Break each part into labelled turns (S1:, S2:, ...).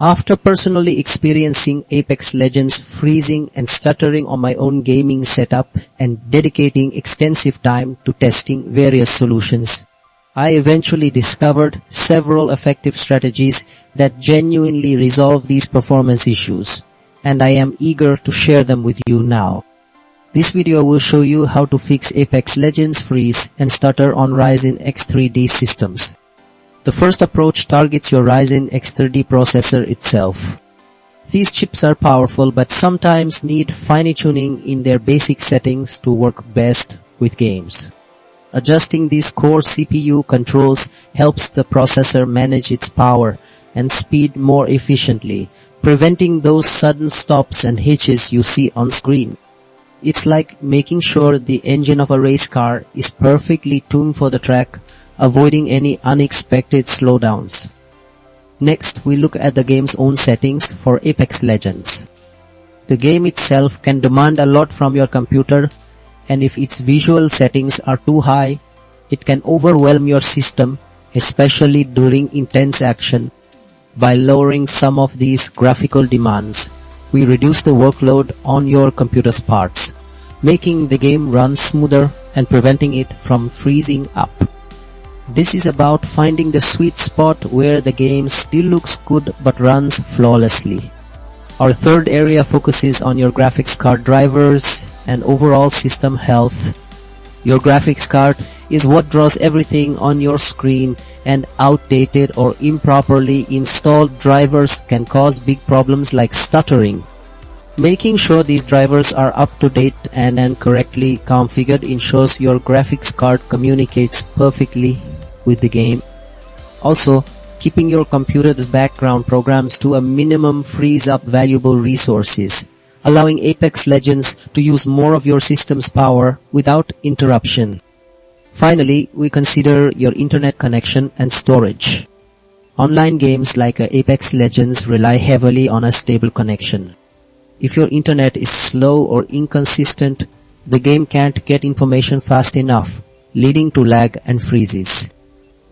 S1: After personally experiencing Apex Legends freezing and stuttering on my own gaming setup and dedicating extensive time to testing various solutions, I eventually discovered several effective strategies that genuinely resolve these performance issues, and I am eager to share them with you now. This video will show you how to fix Apex Legends freeze and stutter on Ryzen X3D systems. The first approach targets your Ryzen X3D processor itself. These chips are powerful but sometimes need fine-tuning in their basic settings to work best with games. Adjusting these core CPU controls helps the processor manage its power and speed more efficiently, preventing those sudden stops and hitches you see on screen. It's like making sure the engine of a race car is perfectly tuned for the track, avoiding any unexpected slowdowns. Next, we look at the game's own settings for Apex Legends. The game itself can demand a lot from your computer, and if its visual settings are too high, it can overwhelm your system, especially during intense action. By lowering some of these graphical demands, we reduce the workload on your computer's parts, making the game run smoother and preventing it from freezing up. This is about finding the sweet spot where the game still looks good but runs flawlessly. Our third area focuses on your graphics card drivers and overall system health. Your graphics card is what draws everything on your screen, and outdated or improperly installed drivers can cause big problems like stuttering. Making sure these drivers are up to date and correctly configured ensures your graphics card communicates perfectly with the game. Also, keeping your computer's background programs to a minimum frees up valuable resources, allowing Apex Legends to use more of your system's power without interruption. Finally, we consider your internet connection and storage. Online games like Apex Legends rely heavily on a stable connection. If your internet is slow or inconsistent, the game can't get information fast enough, leading to lag and freezes.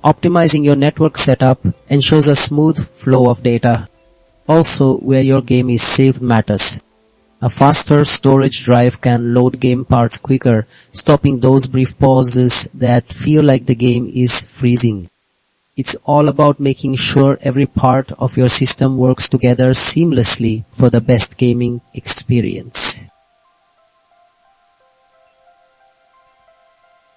S1: Optimizing your network setup ensures a smooth flow of data. Also, where your game is saved matters. A faster storage drive can load game parts quicker, stopping those brief pauses that feel like the game is freezing. It's all about making sure every part of your system works together seamlessly for the best gaming experience.